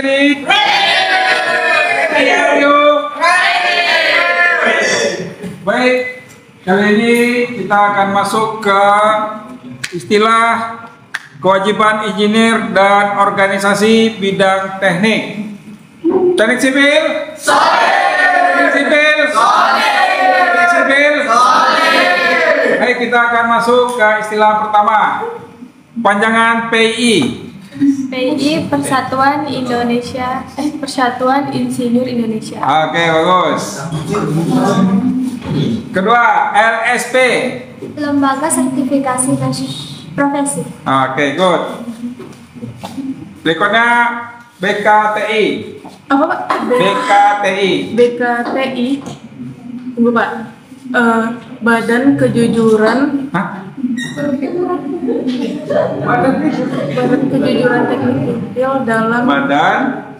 Baik, kali ini kita akan masuk ke istilah kewajiban insinyur dan organisasi bidang teknik. Teknik sipil, teknik sipil, teknik sipil. Baik, kita akan masuk ke istilah pertama, panjangan PII. PII Persatuan Indonesia, Persatuan Insinyur Indonesia. Oke, bagus. Kedua, LSP. Lembaga Sertifikasi Profesi. Oke, good. Berikutnya BKTI. Apa Pak? BKTI. BKTI, tunggu Pak. Badan Kejujuran. Hah? Badan Kejujuran Teknik Sipil dalam. Badan.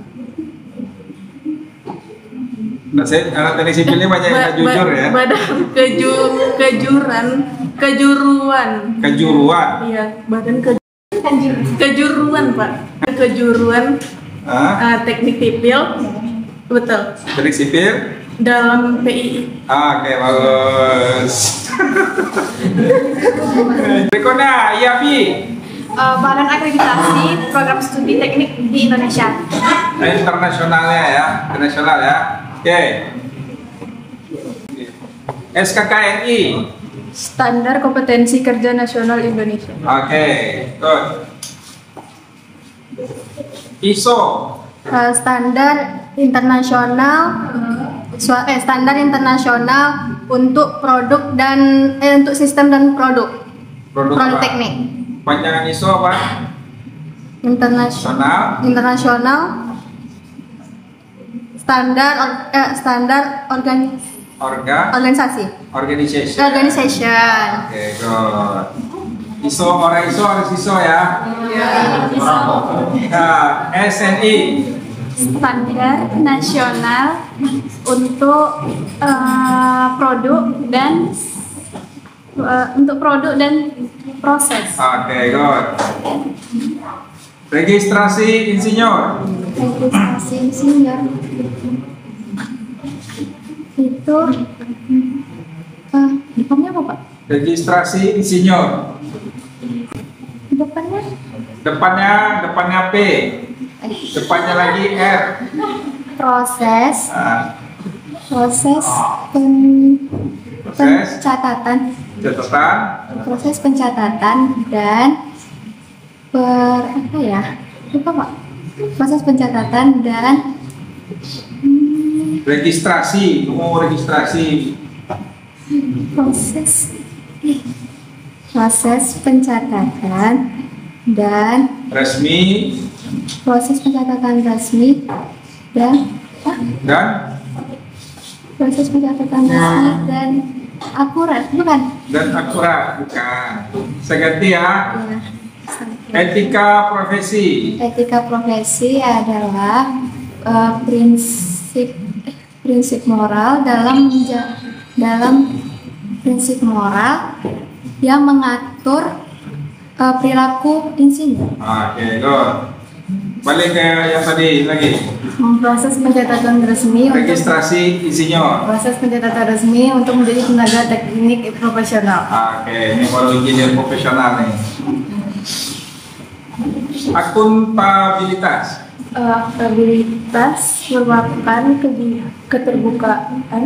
Nah, saya anak teknik sipil ini banyak yang jujur ya. Badan Kejuruan. Iya, Badan Kejuruan Pak. Kejuruan Teknik Sipil, betul. Teknik sipil dalam PII. Oke, bagus. Berikutnya IAPI. Badan Akreditasi Program Studi Teknik di Indonesia. Nah, internasionalnya ya, internasional ya. Oke. SKKNI. Standar Kompetensi Kerja Nasional Indonesia. Oke, good. ISO. Standar internasional standar internasional untuk produk dan untuk sistem dan produk Produk apa? teknik Panjangan ISO apa? internasional standar organisasi. Organization. Oke, good. ISO, orang ISO harus ISO ya. Nah, SNI. Standar nasional untuk produk dan proses. Oke, good. Registrasi insinyur. Registrasi insinyur itu depannya apa Pak? Registrasi insinyur. Depannya P. Depannya lagi R. Proses pencatatan dan proses pencatatan dan registrasi. proses pencatatan dan Resmi. proses pencatatan resmi dan proses pencatatan resmi dan akurat, bukan? Dan akurat, bukan. Saya ganti ya. Etika profesi. Etika profesi adalah prinsip moral dalam prinsip moral yang mengatur perilaku insinyur. Oke, good. Balik ke yang tadi lagi. Proses pencatatan resmi Registrasi insinyur. proses pencatatan resmi untuk menjadi tenaga teknik profesional. Oke, ini baru insinyur profesional nih. Akuntabilitas. Akuntabilitas merupakan keterbukaan dan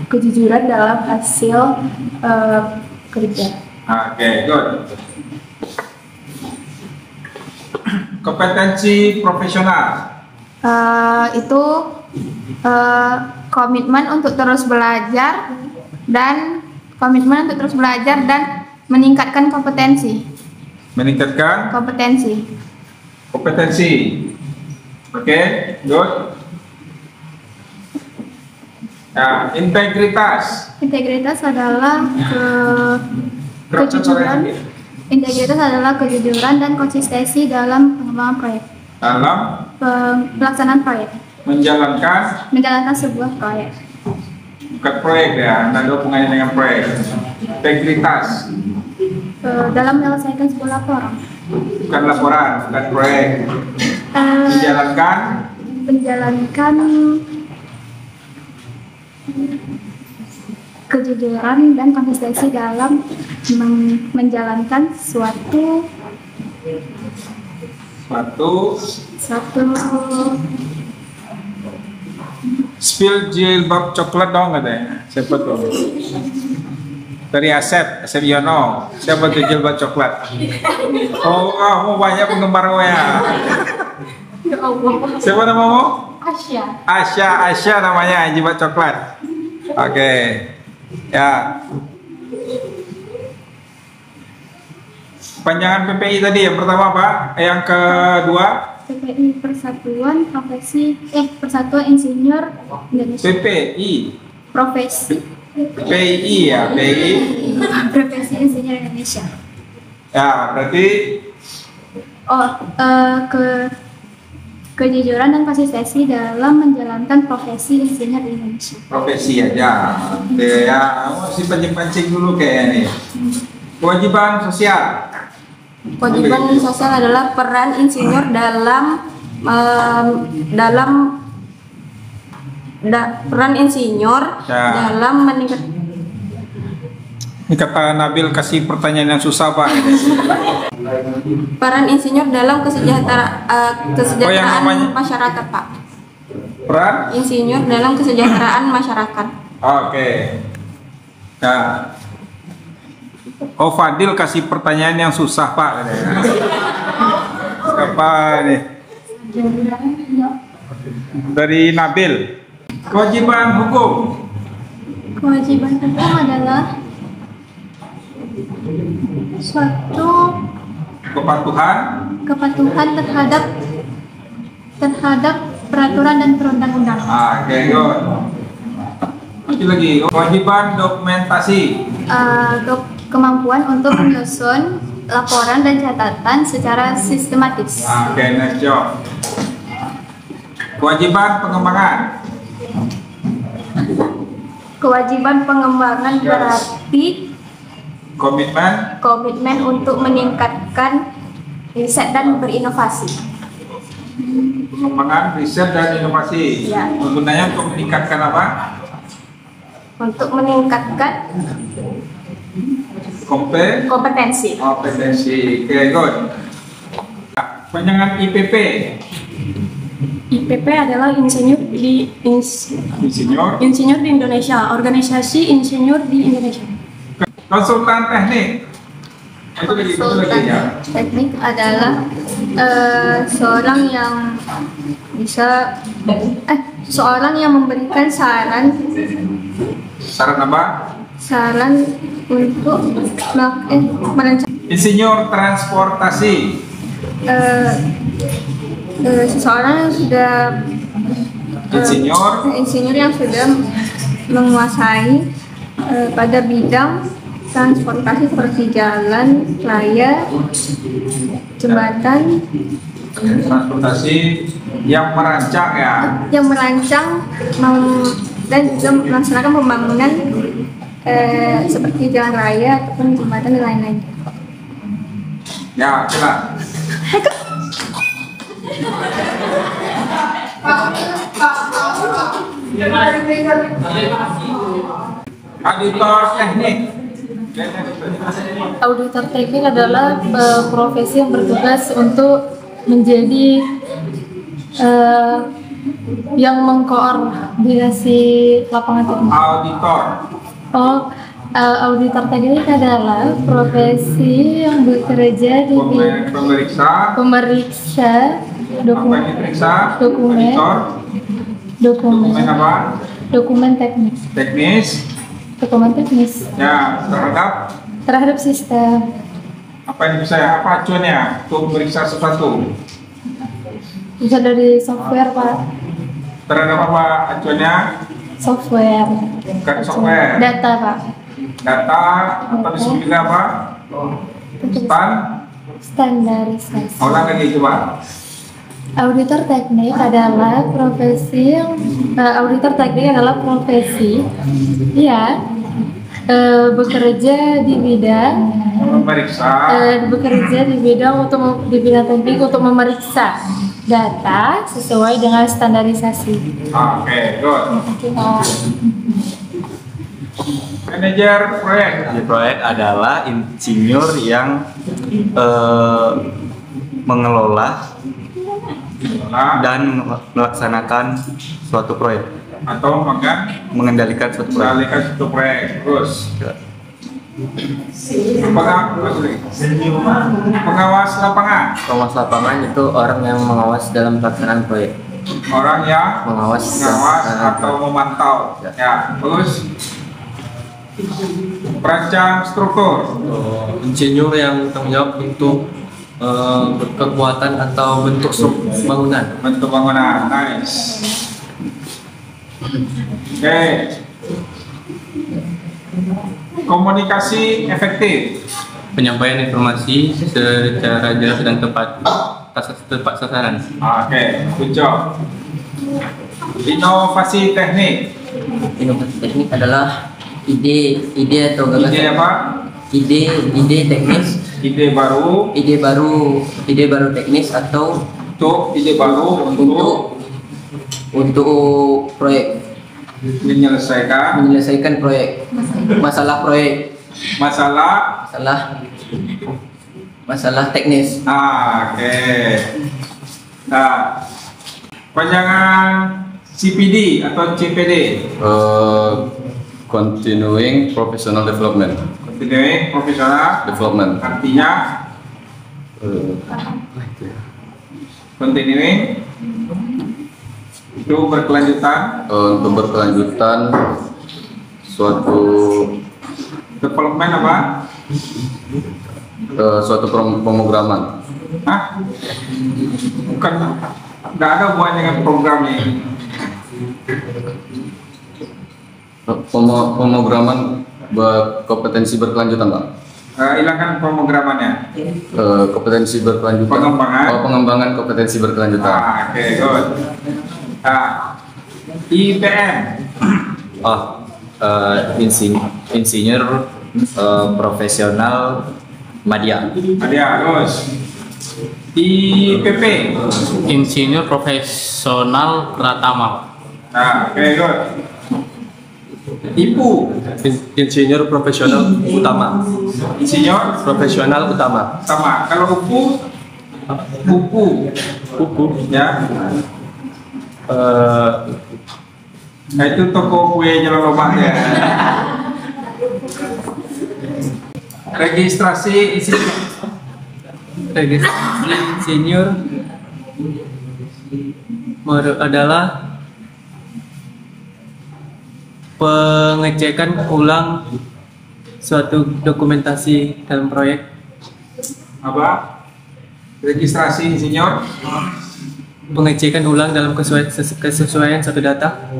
kejujuran dalam hasil kerja. Oke, good. Kompetensi profesional. Itu komitmen untuk terus belajar dan meningkatkan kompetensi. Oke, good. Nah, integritas. Integritas adalah kejujuran dan konsistensi dalam pengembangan proyek. Dalam Pelaksanaan proyek. Menjalankan sebuah proyek. Bukan proyek ya, ada hubungannya dengan proyek. Integritas. Dalam menyelesaikan sebuah laporan. Bukan laporan, bukan proyek. menjalankan kejujuran dan konsistensi dalam menjalankan suatu spill jilbab coklat dong katanya. Siapa tuh? Dari Asep Yono. Siapa tuh jilbab coklat? Oh, kamu banyak penggemar ya. ya Allah. Siapa namamu? Asya namanya jilbab coklat. Oke. Ya. Panjangan PPI tadi yang pertama apa? Yang kedua? PPI Persatuan Insinyur Indonesia. PPI. Profesi. PPI ya, PPI. Profesi Insinyur Indonesia. Ya, berarti kejujuran dan konsistensi dalam menjalankan profesi insinyur di Indonesia. Profesi aja. Oke ya, masih pancing-pancing dulu kayaknya nih. Kewajiban sosial. Kewajiban sosial adalah peran insinyur peran insinyur dalam meningkat. Ini kata Nabil kasih pertanyaan yang susah Pak. Peran insinyur dalam kesejahteraan masyarakat Pak. Peran insinyur dalam kesejahteraan masyarakat. Oke. Nah. Oh Fadil kasih pertanyaan yang susah Pak. Apa nih? Dari Nabil. Kewajiban hukum. Kewajiban hukum adalah suatu kepatuhan terhadap peraturan dan perundang-undangan. Oke, good. Lagi kewajiban dokumentasi. Kemampuan untuk menyusun laporan dan catatan secara sistematis. Oke, nice job. Kewajiban pengembangan. Kewajiban pengembangan berarti komitmen untuk meningkatkan riset dan berinovasi. Pengembangan, riset dan inovasi. Ya. Gunanya untuk meningkatkan apa? Untuk meningkatkan kompetensi. Oke, good. Panjangan IPP. IPP adalah insinyur di Indonesia, organisasi insinyur di Indonesia. Konsultan teknik. Konsultan teknik adalah seorang yang memberikan saran apa? Saran untuk merancang. Insinyur transportasi. Seseorang yang sudah insinyur yang sudah menguasai pada bidang transportasi seperti jalan raya, jembatan. Transportasi yang merancang ya. Yang merancang dan juga melaksanakan pembangunan seperti jalan raya ataupun jembatan dan lain-lain. Ya, coba. Auditor teknik. Auditor teknik adalah profesi yang bertugas untuk menjadi yang mengkoordinasi lapangan teknik. Auditor teknik adalah profesi yang bekerja di pemeriksa dokumen teknis. Dokumen teknis. Ya, terhadap sistem. Apa yang bisa apa acuannya untuk memeriksa sesuatu? Bisa dari software Pak. Terhadap apa acuannya? Software. Bukan software. Data Pak. Data atau disebut juga apa? Standarisasi. Ulang lagi coba. Auditor teknik adalah profesi yang bekerja di bidang memeriksa teknik untuk memeriksa data sesuai dengan standarisasi. Oke, good. Oke, Pak. Manajer proyek. Di proyek adalah insinyur yang mengelola dan melaksanakan suatu proyek Atau mengendalikan suatu proyek. mengendalikan suatu proyek. Terus pengawas lapangan. Pengawas lapangan itu orang yang mengawas dalam pelaksanaan proyek. Orang yang Mengawas atau memantau. Ya, terus perancang struktur. Insinyur yang tanggung jawab untuk kekuatan atau bentuk bangunan. Bentuk bangunan, nice. Oke. Komunikasi efektif. Penyampaian informasi secara jelas dan tepat sasaran. Oke, good job. Inovasi teknik. Inovasi teknik adalah ide atau gagasan. Ide apa? Ide teknis, Ide baru ide baru teknis atau ide baru untuk proyek, menyelesaikan proyek, masalah proyek, masalah teknis. Oke. Nah, panjangan CPD atau CPD. Continuing Professional Development. Continuing profesional Development. artinya continuing itu berkelanjutan. Untuk berkelanjutan suatu Development apa? suatu pemrograman. Hah? Bukan, tidak ada hubungan dengan programnya. Pemrograman kompetensi berkelanjutan, Pak. Hilangkan pemrogramannya. Kompetensi berkelanjutan. Pengembangan. Pengembangan kompetensi berkelanjutan. Oke, good. IPM. Insinyur profesional media. Terus. IPP. Insinyur profesional Pratama. Oke, good. IPU. Insinyur profesional utama. Insinyur Profesional utama. sama. Kalau UPU ya. Nah, itu toko kue Jalan Lobak ya. Registrasi Insinyur adalah pengecekan ulang suatu dokumentasi dalam proyek. apa? Registrasi insinyur Pengecekan ulang dalam kesesuaian suatu data.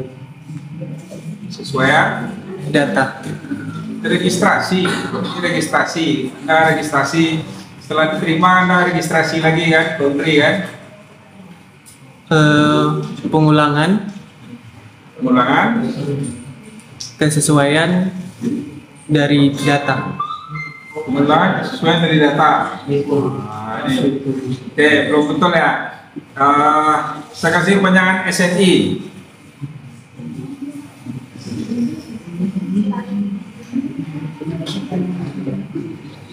sesuai Data. registrasi. Nah, registrasi setelah diterima, nah registrasi lagi kan, country kan, Pengulangan kesesuaian dari data. pengulangan sesuai dari data. Nah, ini. Oke, belum betul ya. Saya kasih panjangan SNI.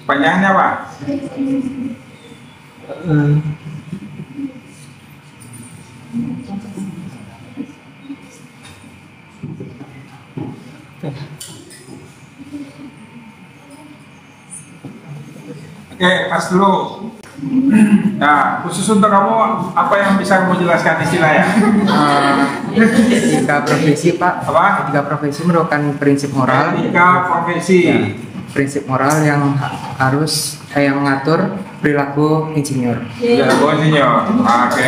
Panjangannya apa? Oke, pas dulu. Nah, khusus untuk kamu, apa yang bisa kamu jelaskan istilahnya? Etika profesi, Pak. Apa? Etika profesi merupakan prinsip moral. Etika profesi. Ya, prinsip moral yang harus yang mengatur perilaku insinyur. Ya, insinyur. Oke.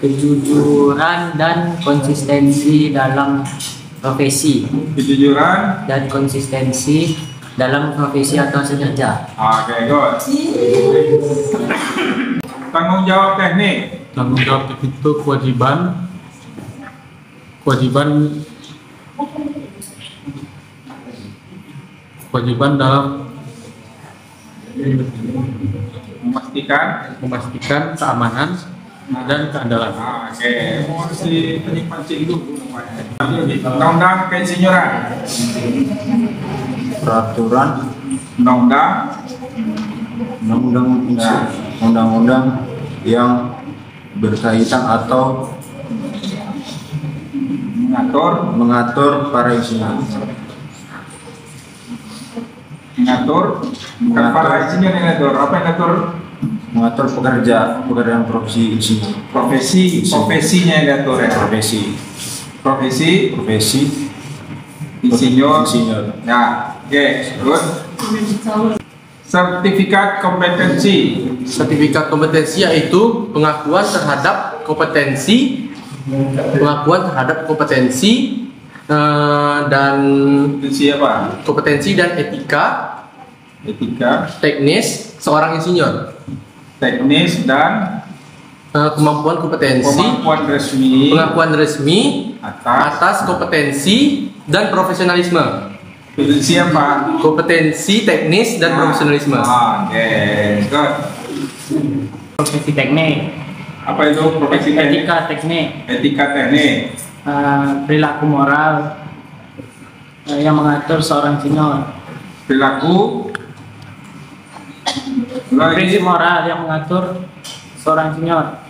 Kejujuran dan konsistensi dalam profesi. Kejujuran dan konsistensi dalam profesi atau kinerja. Oke, good. Tanggung jawab teknik. Tanggung jawab itu kewajiban kewajiban dalam memastikan keamanan dan keandalan. Oke, mau si penyimpan hidup. Undang-undang keinsinyoran. Peraturan undang-undang yang berkaitan atau mengatur para insinyur. Bukan para insinyur yang ngatur. Apa yang ngatur? Mengatur pekerjaan profesi insinyur. Profesinya yang ngatur ya. Profesi insinyur. Ya, oke, good. Sertifikat kompetensi. Sertifikat kompetensi yaitu pengakuan terhadap kompetensi dan kompetensi dan etika teknis seorang insinyur. Teknis dan pengakuan resmi atas kompetensi dan profesionalisme. Kompetensi teknis dan profesionalisme. Oke, good. Profesi teknik. Apa itu profesi teknik? Etika teknik. Perilaku moral yang mengatur seorang insinyur. Prinsip moral yang mengatur seorang insinyur.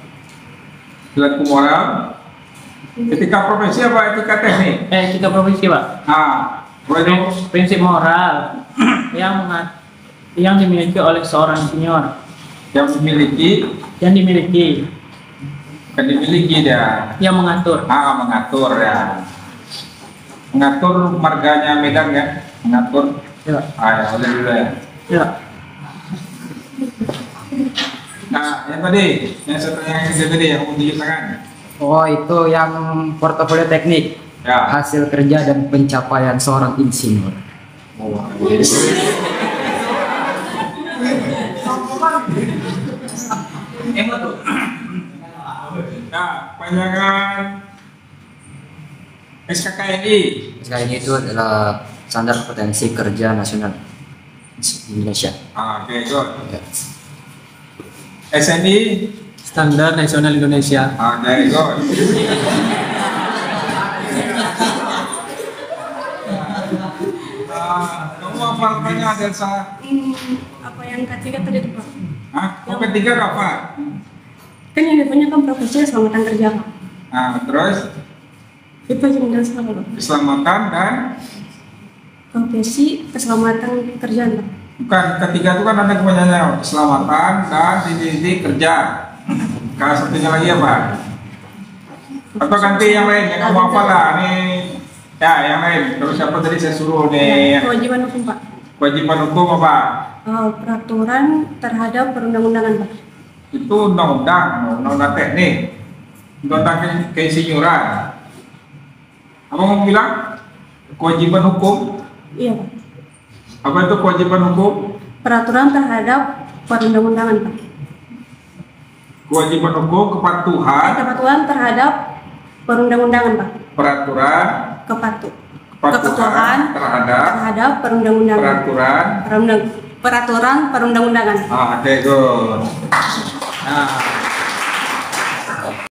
Perilaku moral. Etika profesi apa etika teknik? Etika profesi, Pak. Prinsip moral yang dimiliki oleh seorang insinyur. Yang dimiliki dia. Yang mengatur. Mengatur ya. Mengatur marganya Medan ya. Mengatur. Ya. Ya, boleh dulu ya. Ya. Nah, yang tadi, yang tadi yang mau tunjukkan. Oh, itu yang portofolio teknik. Ya. Hasil kerja dan pencapaian seorang insinyur. Nah, panjangan SKKNI. SKKNI itu adalah standar kompetensi kerja nasional Indonesia. Oke, good. SNI, Standar Nasional Indonesia. Oke, good. Kamu hafalkannya ada salah? Apa yang ketiga tadi itu, Pak? Yang ketiga apa? Kan yang depannya kan profesi keselamatan kerja, Pak. Terus? Itu yang menjelaskan, Pak. Keselamatan dan? Profesi keselamatan kerjaan, Pak. Bukan, ketiga itu kan ada kepanjangannya. Keselamatan dan dididik kerja. Kalau satunya lagi apa? Atau ganti yang lain, yang kamu hafal lah. Nih, ya yang lain. Terus siapa tadi saya suruh nih? Kewajiban hukum, Pak. Kewajiban hukum apa? Peraturan terhadap perundang-undangan, Pak. Itu undang-undang teknik, undang-undang keinsinyuran. Apa mau bilang? Kewajiban hukum? Iya, Pak. Apa itu kewajiban hukum? Peraturan terhadap perundang-undangan, Pak. Kewajiban hukum kepatuhan terhadap perundang-undangan, Pak. Peraturan kepatuhan terhadap perundang-undangan. Peraturan perundang-undangan. Oke, good. Nah,